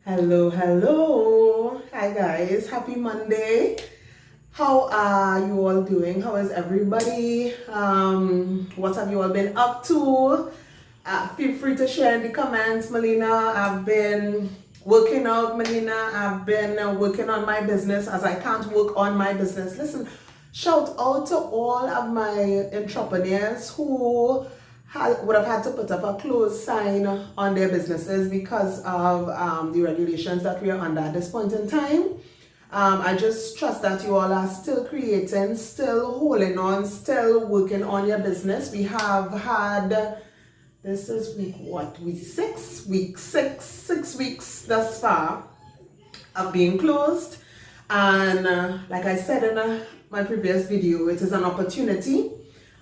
Hello, hello. Hi guys, happy Monday. How are you all doing? How is everybody? What have you all been up to? Feel free to share in the comments, Melina. I've been working out, Melina. I've been working on my business as I can't work on my business. Listen, shout out to all of my entrepreneurs who would have had to put up a closed sign on their businesses because of the regulations that we are under at this point in time. I just trust that you all are still creating, still holding on, still working on your business. We have had, this is week what? Week six weeks thus far of being closed. And like I said in my previous video, it is an opportunity.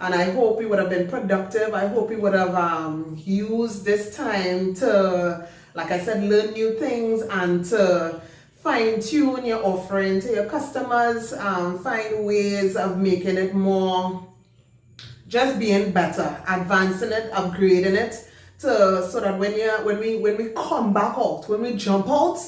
And I hope we would have been productive. I hope we would have used this time to, like I said, learn new things and to fine-tune your offering to your customers, find ways of making it more, just being better, advancing it, upgrading it, so that when we come back out, when we jump out,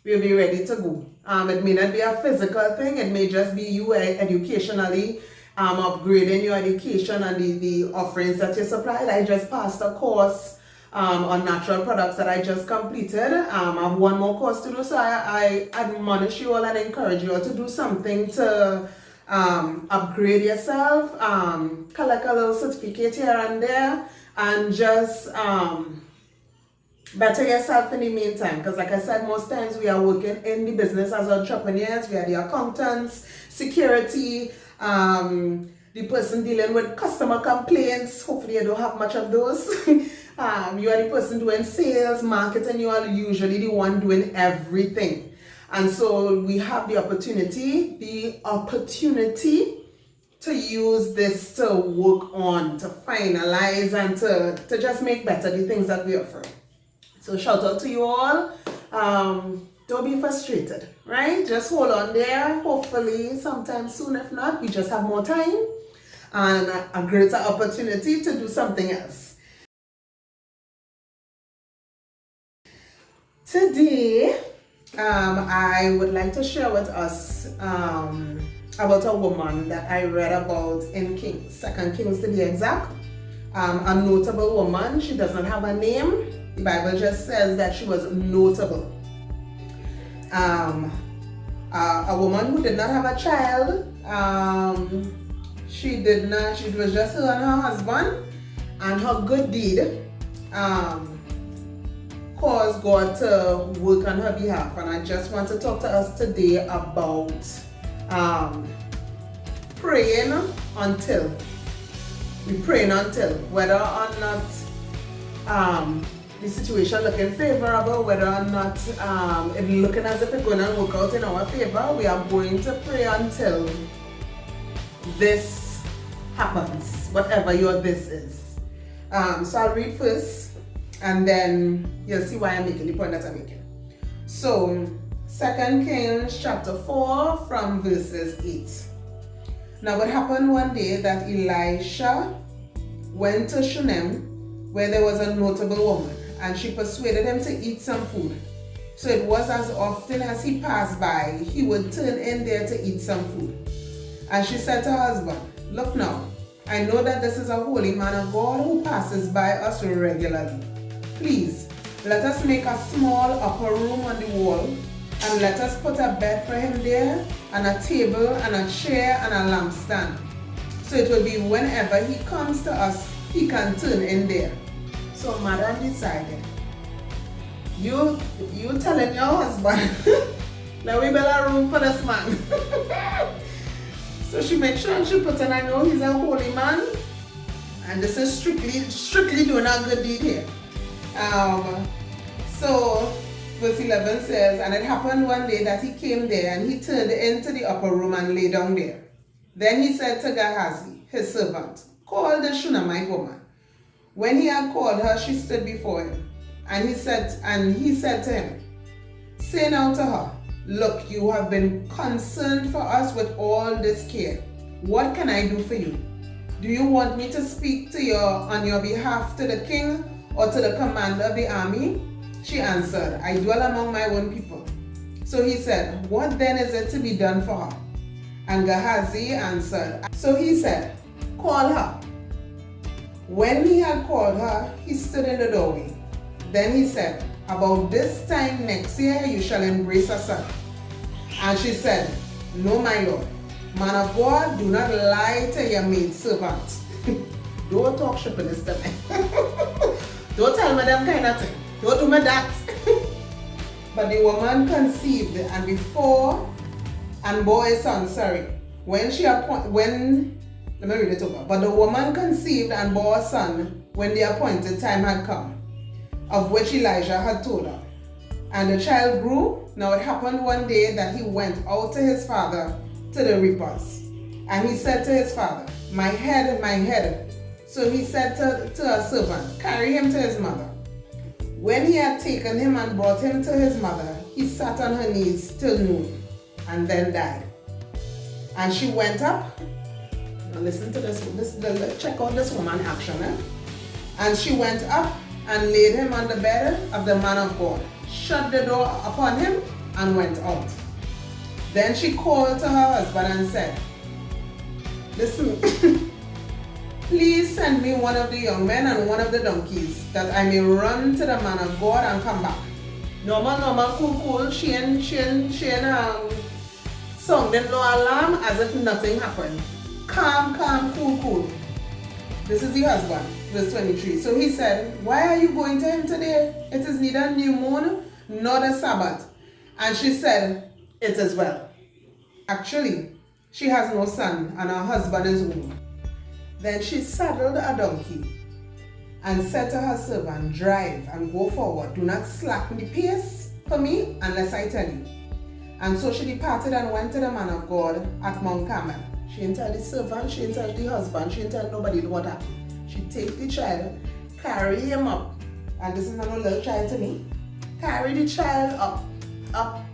we'll be ready to go. It may not be a physical thing, it may just be you educationally upgrading your education and the offerings that you supplied. I just passed a course on natural products that I just completed. I have one more course to do, so I admonish you all and encourage you all to do something to upgrade yourself, collect a little certificate here and there, and just better yourself in the meantime. Because like I said, most times we are working in the business as entrepreneurs. We are the accountants, security, the person dealing with customer complaints. Hopefully you don't have much of those. You are the person doing sales, marketing. You are usually the one doing everything. And so we have the opportunity to use this to work on, to finalize, and to just make better the things that we offer. So shout out to you all. Don't be frustrated, right? Just hold on there. Hopefully sometime soon, if not, we just have more time and a greater opportunity to do something else. Today, I would like to share with us about a woman that I read about in Kings, 2 Kings to be exact. A notable woman. She does not have a name. The Bible just says that she was notable. A woman who did not have a child. She was just her and her husband, and her good deed caused God to work on her behalf. And I just want to talk to us today about praying until. We praying until, whether or not the situation looking favorable, whether or not it looking as if it's going to work out in our favor, we are going to pray until this happens, whatever your this is. So I'll read first, and then you'll see why I'm making the point that I'm making. So 2 Kings chapter 4 from verses 8. Now it happened one day that Elisha went to Shunem, where there was a notable woman, and she persuaded him to eat some food. So it was as often as he passed by, he would turn in there to eat some food. And she said to her husband, "Look now, I know that this is a holy man of God who passes by us regularly. Please, let us make a small upper room on the wall, and let us put a bed for him there, and a table, and a chair, and a lampstand. So it will be whenever he comes to us, he can turn in there." So Madam decided, you telling your husband that we build a room for this man. So she made sure she put in, I know he's a holy man, and this is strictly doing a good deed here. So verse 11 says, "And it happened one day that he came there, and he turned into the upper room and lay down there. Then he said to Gehazi, his servant, 'Call the Shunammite woman.' When he had called her, she stood before him. And he said to him, 'Say now to her, look, you have been concerned for us with all this care. What can I do for you? Do you want me to speak on your behalf to the king or to the commander of the army?' She answered, I dwell among my own people. So he said, what then is it to be done for her? And Gehazi answered, so he said, call her. When he had called her, he stood in the doorway. Then he said, about this time next year you shall embrace a son. And she said, no, my lord. Man of God, do not lie to your maidservant. Don't talk shippiness to me. Don't tell me them kind of thing. Don't do me that. But the woman conceived and bore a son, let me read it over. But the woman conceived and bore a son when the appointed time had come, of which Elijah had told her. And the child grew. Now it happened one day that he went out to his father to the reapers. And he said to his father, my head, my head. So he said to a servant, carry him to his mother. When he had taken him and brought him to his mother, he sat on her knees till noon, and then died. And she went up. Now listen to this. Check out this woman action. And she went up and laid him on the bed of the man of God, shut the door upon him, and went out. Then she called to her husband and said, listen, please send me one of the young men and one of the donkeys, that I may run to the man of God and come back. Normal, cool. She ain't sounding no alarm as if nothing happened. Calm, cool. This is the husband, verse 23. So he said, why are you going to him today? It is neither new moon nor the Sabbath. And she said, it is well. Actually, she has no son and her husband is old. Then she saddled a donkey and said to her servant, drive and go forward. Do not slacken the pace for me unless I tell you. And so she departed and went to the man of God at Mount Carmel. She didn't tell the servant, she didn't tell the husband, she didn't tell nobody what happened. She take the child, carry him up, and this is not a little child to me. Carry the child up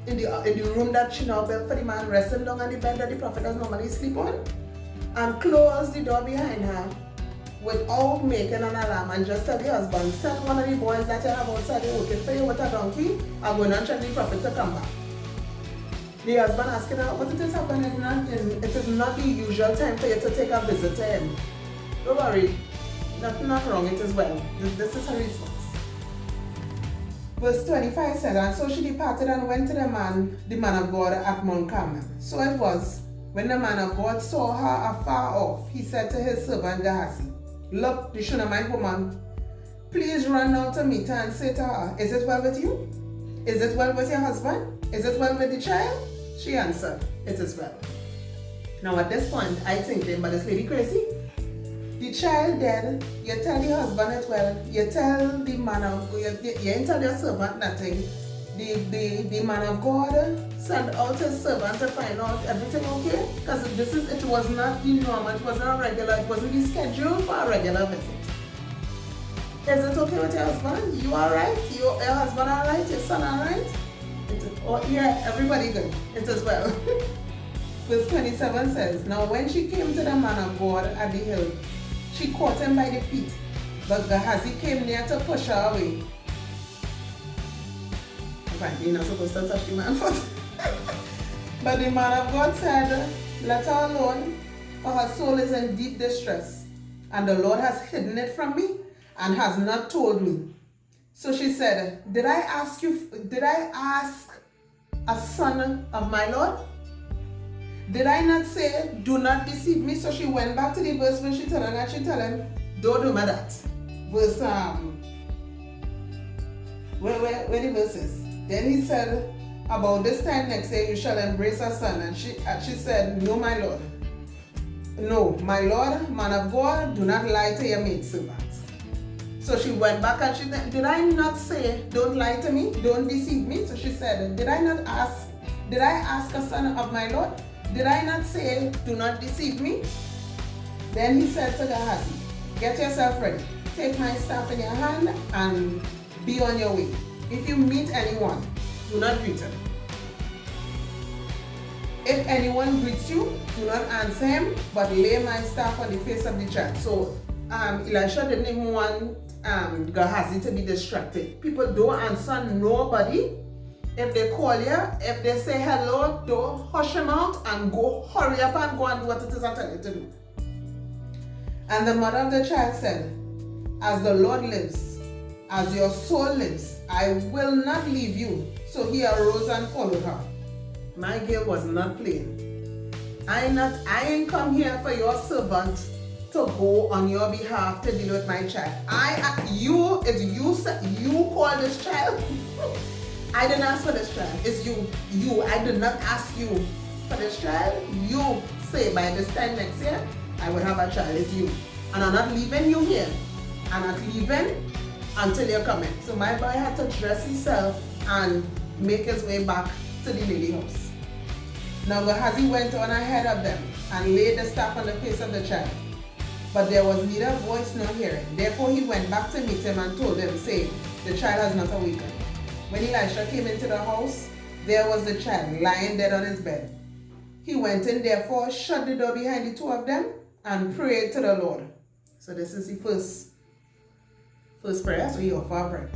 in the room that she now built for the man, rest him down on the bed that the prophet does normally sleep on, and close the door behind her without making an alarm, and just tell the husband, send one of the boys that you have outside working for you with a donkey, I'm going to tell the prophet to come back. The husband asking her, what it is happening? It is not the usual time for you to take a visit to him. Don't worry, nothing wrong, it is well. This is her response. Verse 25 says, and so she departed and went to the man of God at Mount Carmel. So it was, when the man of God saw her afar off, he said to his servant Gehazi, look, the Shunammite woman, please run now to meet her and say to her, is it well with you? Is it well with your husband? Is it well with the child? She answered, it is well. Now at this point, I thinking, but this lady crazy? The child dead, you tell the husband it well, you tell the man of God, you ain't tell your servant nothing. The man of God sent out his servant to find out everything okay? Because it was not the normal, it wasn't a regular, it wasn't the schedule for a regular visit. Is it okay with your husband? You alright? Your husband alright? Your son alright? Yeah, everybody good. It is well. Verse 27 says, now when she came to the man of God at the hill, she caught him by the feet, but Gehazi came near to push her away. Apparently you're not supposed to touch the man first. But the man of God said, let her alone, for her soul is in deep distress, and the Lord has hidden it from me and has not told me. So she said, did I ask a son of my Lord? Did I not say, do not deceive me? So she went back to the verse when she told him, don't do me that. Verse, where the verse is? Then he said, about this time next year you shall embrace a son. And she said, no, my Lord. No, my Lord, man of God, do not lie to your maidservant. So she went back and she said, did I not say, don't lie to me, don't deceive me? So she said, did I ask a son of my Lord? Did I not say, do not deceive me? Then he said to Gehazi, get yourself ready, take my staff in your hand and be on your way. If you meet anyone, do not greet him. If anyone greets you, do not answer him, but lay my staff on the face of the child. So Elisha didn't even want Gehazi to be distracted. People don't answer nobody. If they call you, if they say hello, don't hush them out and go hurry up and go and do what it is I tell you to do. And the mother of the child said, as the Lord lives, as your soul lives, I will not leave you. So he arose and followed her. My girl was not playing. I ain't come here for your servant to go on your behalf to deal with my child. You call this child. I didn't ask for this child. It's you. I did not ask you for this child. You say by this time next year, I will have a child. It's you. And I'm not leaving you here. I'm not leaving until you're coming. So my boy had to dress himself and make his way back to the lady house. Now Gehazi went on ahead of them and laid the staff on the face of the child. But there was neither voice nor hearing. Therefore he went back to meet him and told him, saying, the child has not awakened. When Elisha came into the house, there was the child lying dead on his bed. He went in therefore, shut the door behind the two of them, and prayed to the Lord. So this is the first prayer, so he offered a prayer.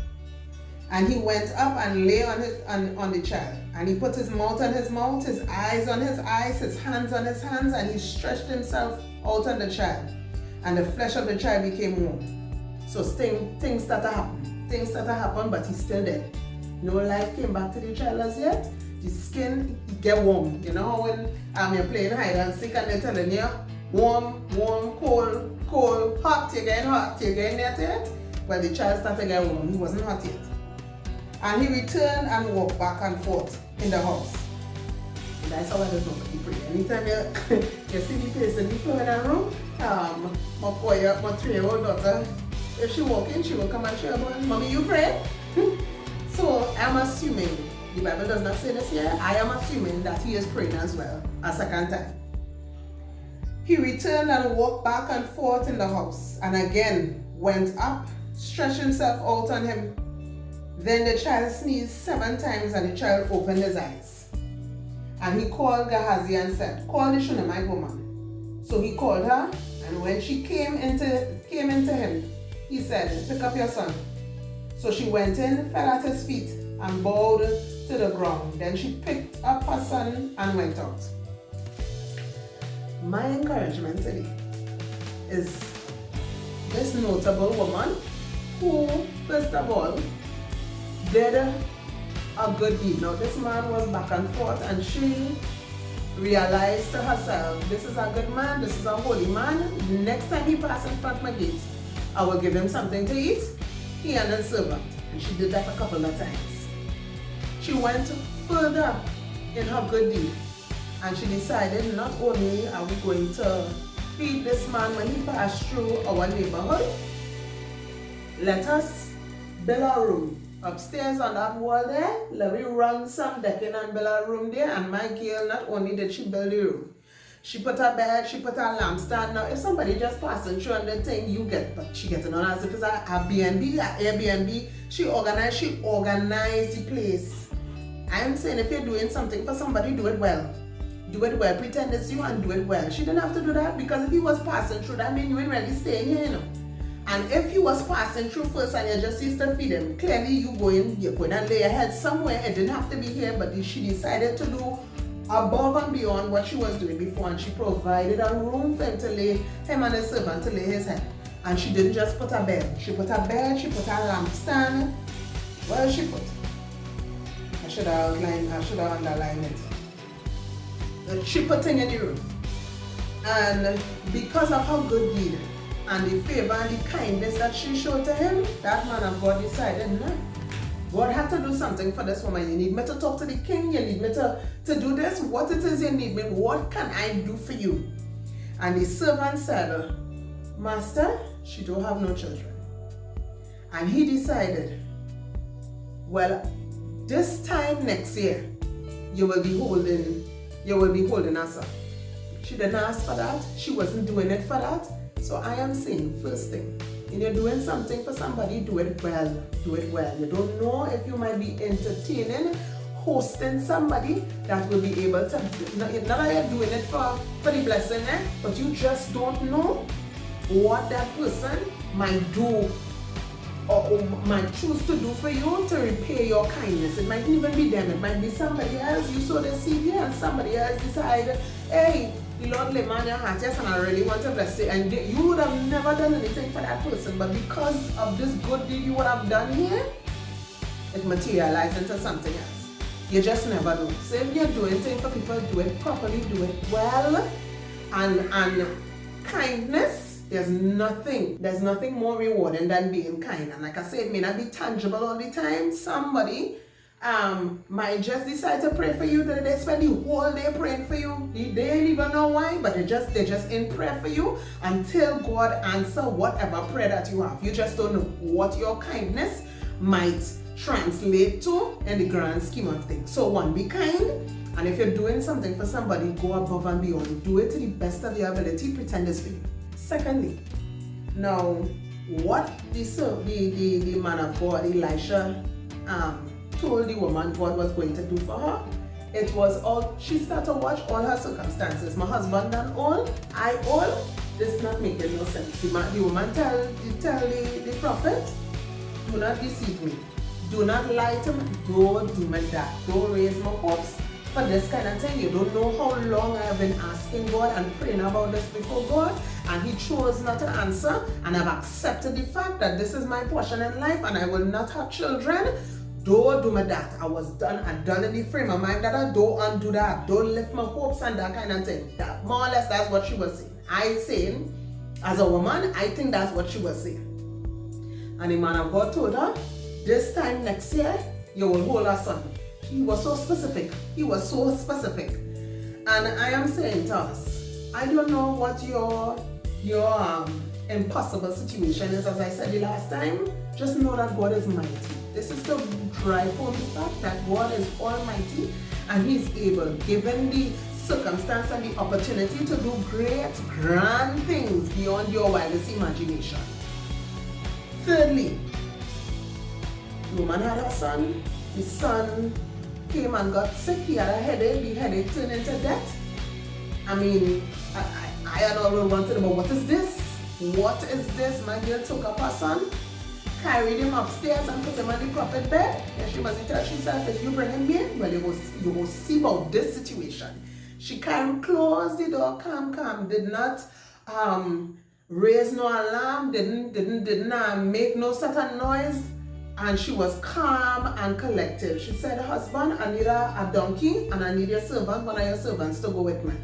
And he went up and lay on the child. And he put his mouth on his mouth, his eyes on his eyes, his hands on his hands, and he stretched himself out on the child. And the flesh of the child became warm. So things started happen. Things started happen, but he's still dead. No life came back to the child as yet. The skin get warm. You know when you're playing hide and seek and they're telling you warm, cold, hot, you're getting hot, you're getting that yet? Well, the child started to get warm. He wasn't hot yet. And he returned and walked back and forth in the house. And that's how I just want to be praying. Anytime you see the person in the floor in the room, my 3-year-old daughter, if she walk in, she will come and show her, Mommy, you pray? So I'm assuming, the Bible does not say this here, I am assuming that he is praying as well, a second time. He returned and walked back and forth in the house, and again went up, stretched himself out on him. Then the child sneezed 7 times, and the child opened his eyes. And he called Gehazi and said, call the Shunammite woman. So he called her, and when she came into him, he said, pick up your son. So she went in, fell at his feet, and bowed to the ground. Then she picked up her son and went out. My encouragement today is this notable woman who, first of all, did a good deed. Now this man was back and forth, and she realized to herself, this is a good man, this is a holy man. Next time he passes in front of my gate, I will give him something to eat, he and his servant. And she did that a couple of times. She went further in her good deed, and she decided not only are we going to feed this man when he passed through our neighborhood, let us build a room upstairs on that wall there. Let me run some decking and build a room there. And my girl, not only did she build the room, she put her bed, she put her lampstand. Now if somebody just passing through on the thing, you get, but she getting on as if it's a B&B, an Airbnb. She organized the place. I'm saying if you're doing something for somebody, do it well. Do it well, pretend it's you and do it well. She didn't have to do that, because if he was passing through, that means you ain't really staying here, you know. And if he was passing through first and you just used to feed him, clearly you're going and lay your head somewhere. It didn't have to be here, but she decided to do above and beyond what she was doing before, and she provided a room for him to lay, him and his servant to lay his head. And she didn't just put a bed. She put a bed, she put a lampstand. Well, she put. I should have underlined it. She put things in the room. And because of her good deed and the favor and the kindness that she showed to him, that man of God decided, no, God had to do something for this woman. You need me to talk to the king, you need me to do this, what it is you need me, what can I do for you? And the servant said, Master, she don't have no children. And he decided, well, this time next year, you will be holding her son. She didn't ask for that. She wasn't doing it for that. So I am saying, first thing, when you're doing something for somebody, do it well. Do it well. You don't know if you might be entertaining, hosting somebody that will be able to, not that you're doing it for the blessing, but you just don't know what that person might do or might choose to do for you to repay your kindness. It might even be them. It might be somebody else. You sow the seed here and somebody else decide, hey, the Lord lay on your heart, yes, and I really want to bless you. And you would have never done anything for that person, but because of this good deed you would have done here, it materialized into something else. You just never know. So if you're doing things for people, do it properly, do it well. And kindness, there's nothing more rewarding than being kind. And like I said, it may not be tangible all the time. Somebody might just decide to pray for you, that they spend the whole day praying for you. They don't even know why, but they're just in prayer for you until God answer whatever prayer that you have. You just don't know what your kindness might translate to in the grand scheme of things. So one, be kind, and if you're doing something for somebody, go above and beyond. Do it to the best of your ability. Pretend it's for you. Secondly, now what the man of God, Elisha, told the woman God was going to do for her, it was all, she started to watch all her circumstances. My husband done all, I all. This not making no sense. The woman tell the prophet, do not deceive me. Do not lie to me. Don't do me that. Don't raise my hopes for this kind of thing. You don't know how long I have been asking God and praying about this before God, and He chose not to answer, and I've accepted the fact that this is my portion in life and I will not have children. Don't do me that. I done in the frame of mind that I don't undo that. Don't lift my hopes and that kind of thing. That more or less that's what she was saying. As a woman, I think that's what she was saying. And the man of God told her, this time next year, you will hold a son. He was so specific. And I am saying to us, I don't know what your impossible situation is. As I said the last time, just know that God is mighty. This is to drive home the fact that God is almighty and He's able, given the circumstance and the opportunity, to do great, grand things beyond your wildest imagination. Thirdly, the woman had her son. The son came and got sick. He had a headache. The headache turned into death. I mean, I had always wanted to know, what is this? What is this? My girl took up her son, carried him upstairs and put him on the prophet bed. And she must tell herself, if you bring him in, well, you will see about this situation. She came, closed the door, calm, did not raise no alarm, didn't make no certain noise, and she was calm and collective. She said, husband, I need a donkey and I need your servant, one of your servants, to go with me.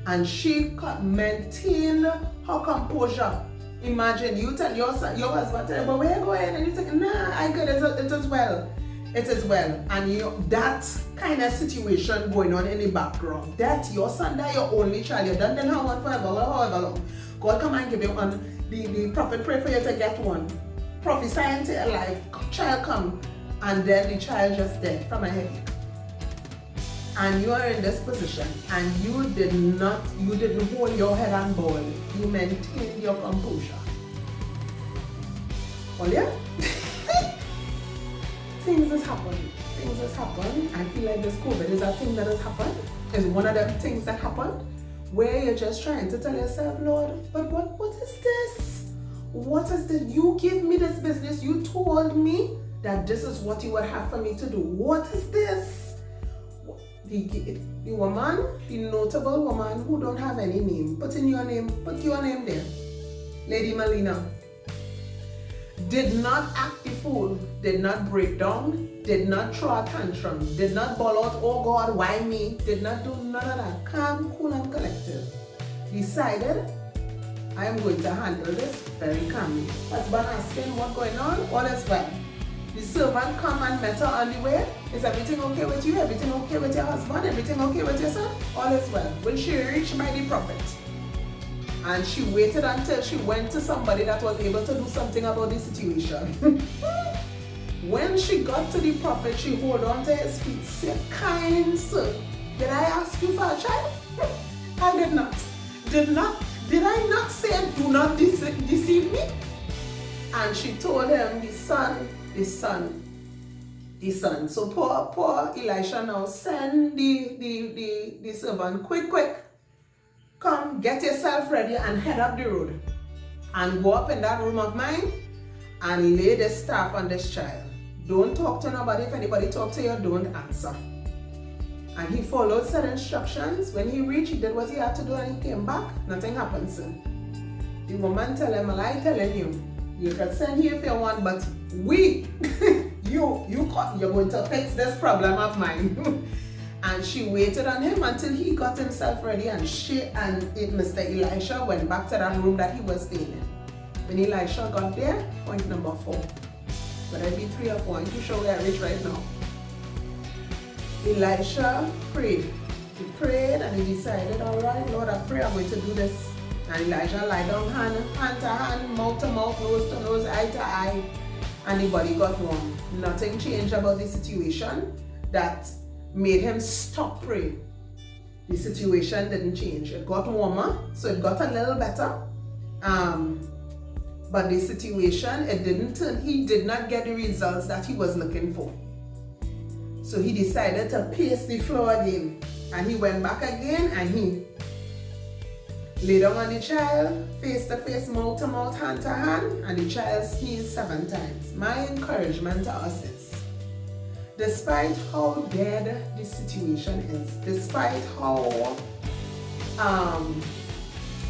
And she maintained her composure. Imagine you tell your husband, but where are you going? And you think, nah, I good, it is well. It is well. And that kind of situation going on in the background. That your son, that your only child, you don't have one forever, however long. God come and give you one. The prophet pray for you to get one. Prophesy into your life, child come, and then the child just dead from a headache. And you are in this position, and you didn't hold your head and ball. You maintained your composure. Well, yeah. Things has happened. I feel like this COVID is a thing that has happened. It's one of them things that happened where you're just trying to tell yourself, Lord, but what is this? What is this? You give me this business. You told me that this is what you would have for me to do. What is this? The woman, the notable woman who don't have any name, put your name there. Lady Melina. Did not act the fool, did not break down, did not throw a tantrum, did not bawl out, oh God, why me? Did not do none of that. Calm, cool, and collective. Decided, I am going to handle this very calmly. Husband asking what's going on, all is well. The servant come and met her on the way. Is everything okay with you? Everything okay with your husband? Everything okay with your son? All is well. When she reached by the prophet, and she waited until she went to somebody that was able to do something about the situation. When she got to the prophet, she hold on to his feet, said, kind sir, did I ask you for a child? I did not. Did I not say, do not deceive me? And she told him, the son. So poor Elisha now send the servant, quick, come, get yourself ready and head up the road. And go up in that room of mine and lay this staff on this child. Don't talk to nobody. If anybody talk to you, don't answer. And he followed said instructions. When he reached, he did what he had to do and he came back. Nothing happened, sir. The woman tell him, well, I telling you, you can send here if you want, but you're going to fix this problem of mine. And she waited on him until he got himself ready, and Mr. Elisha went back to that room that he was staying in. When Elisha got there, point number 4. But I be 3 or 4, I'm too sure where I reach right now. Elisha prayed. He prayed and he decided, all right, Lord, I pray I'm going to do this. And Elijah lied down hand to hand, mouth to mouth, nose to nose, eye to eye. And the body got warm. Nothing changed about the situation that made him stop praying. The situation didn't change. It got warmer, so it got a little better. But the situation, he did not get the results that he was looking for. So he decided to pace the floor again. And he went back again and he lay down on the child, face to face, mouth to mouth, hand to hand, and the child sneezed 7 times. My encouragement to us is, despite how dead the situation is, despite how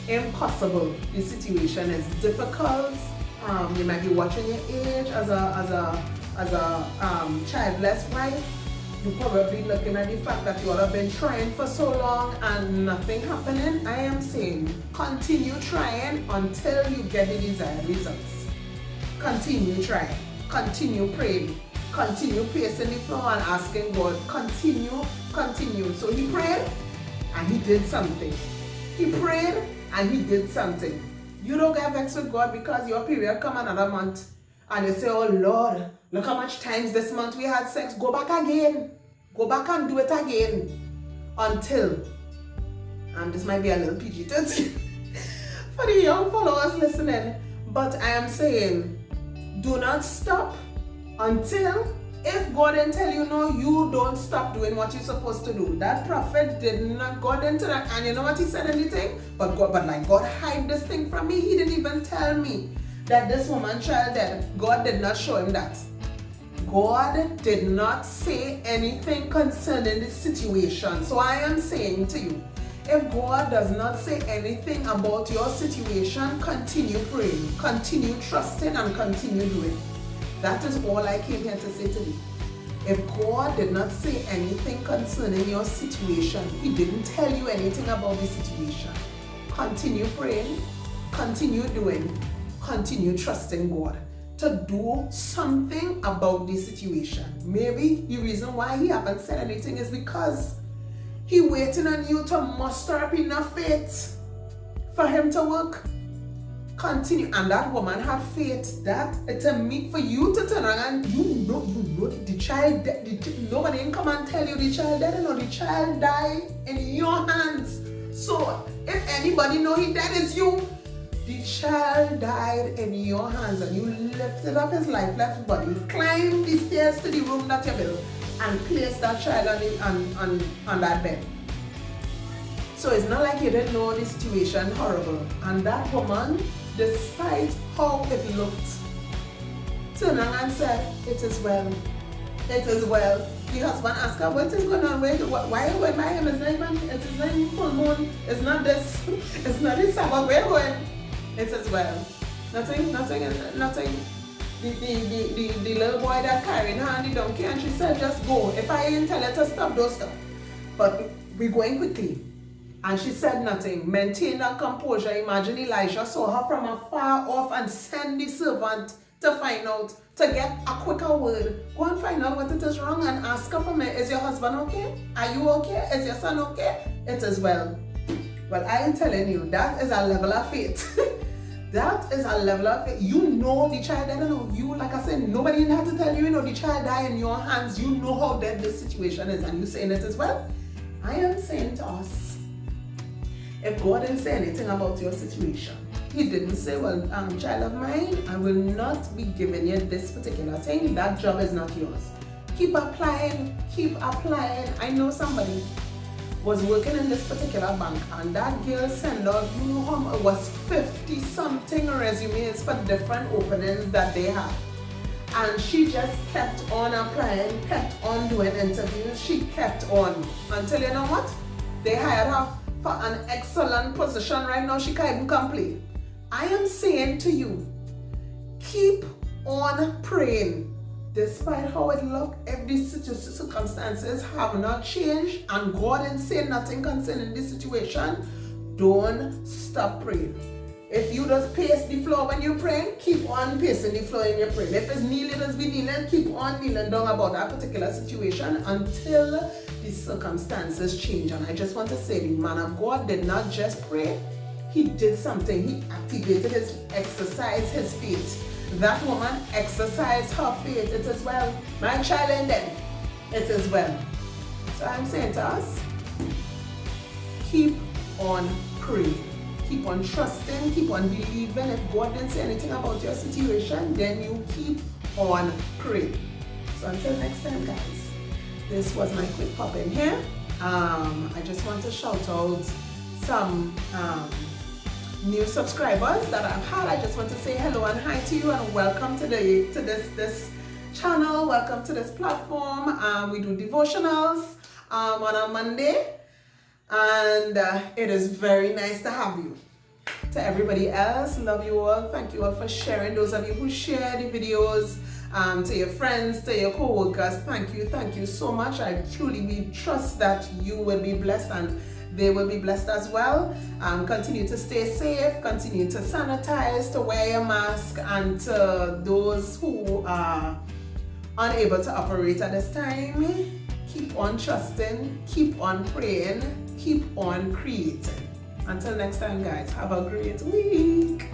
impossible the situation is, difficult, you might be watching your age as a childless wife. You're probably looking at the fact that you all have been trying for so long and nothing happening. I am saying, continue trying until you get the desired results. Continue trying, continue praying, continue pacing the floor and asking God, continue. So he prayed and he did something. He prayed and he did something. You don't get vexed with God because your period come another month and you say, oh Lord, look how much times this month we had sex. Go back again. Go back and do it again. Until, and this might be a little PG-13 for the young followers listening, but I am saying, do not stop until, if God didn't tell you no, you don't stop doing what you're supposed to do. That prophet did not go into that, and you know what he said in the thing? But God hide this thing from me. He didn't even tell me that this woman child dead. God did not show him that. God did not say anything concerning the situation. So I am saying to you, if God does not say anything about your situation, continue praying, continue trusting, and continue doing. That is all I came here to say today. If God did not say anything concerning your situation, he didn't tell you anything about the situation, continue praying, continue doing, continue trusting God to do something about the situation. Maybe the reason why he haven't said anything is because he waiting on you to muster up enough faith for him to work. Continue. And that woman had faith that for you to turn around and you know the child, nobody can come and tell you the child died. No, the child died in your hands. So if anybody know he dead, is you. The child died in your hands and you lifted up his lifeless body, climbed the stairs to the room that you built and placed that child on that bed. So it's not like you didn't know the situation horrible. And that woman, despite how it looked, turned around and said, it is well. It is well. The husband asked her, what is going on? Why are you going by him? It's not even full moon. It's not this. It's not this Sabbath. Where are you going? It is well. Nothing. The little boy that carried her and the donkey, and she said, just go. If I didn't tell her to stop, don't stop. But we're going quickly. And she said nothing. Maintain her composure. Imagine Elijah saw her from afar off and send the servant to find out, to get a quicker word. Go and find out what it is wrong and ask her for me. Is your husband okay? Are you okay? Is your son okay? It is well. Well, I am telling you, that is a level of faith. That is a level of faith. You know the child died. You, like I said, nobody had to tell you, you know the child died in your hands. You know how dead this situation is, and you saying it as well. I am saying to us, if God didn't say anything about your situation, he didn't say, well, child of mine, I will not be giving you this particular thing. That job is not yours. Keep applying. I know somebody was working in this particular bank, and that girl sent out, you know how much, it was 50 something resumes for different openings that they had. And she just kept on applying, kept on doing interviews, she kept on. Until, you know what? They hired her for an excellent position. Right now, she can't even complain. I am saying to you, keep on praying. Despite how it looks, if these circumstances have not changed and God ain't saying nothing concerning this situation, don't stop praying. If you just pace the floor when you're praying, keep on pacing the floor in your praying. If it's kneeling, just be kneeling, keep on kneeling down about that particular situation until the circumstances change. And I just want to say, the man of God did not just pray, he did something. He activated exercised his faith. That woman exercised her faith. It is well. My child and then, it is well. So I'm saying to us, keep on praying. Keep on trusting, keep on believing. If God didn't say anything about your situation, then you keep on praying. So until next time, guys, this was my quick pop in here. I just want to shout out some new subscribers that I've had. I just want to say hello and hi to you and welcome to this channel. Welcome to this platform. We do devotionals on a Monday. And it is very nice to have you. To everybody else, love you all. Thank you all for sharing. Those of you who share the videos to your friends, to your co-workers, thank you so much. I truly trust that you will be blessed and they will be blessed as well. Continue to stay safe, continue to sanitize, to wear your mask, and to those who are unable to operate at this time, keep on trusting, keep on praying, keep on creating. Until next time, guys, have a great week.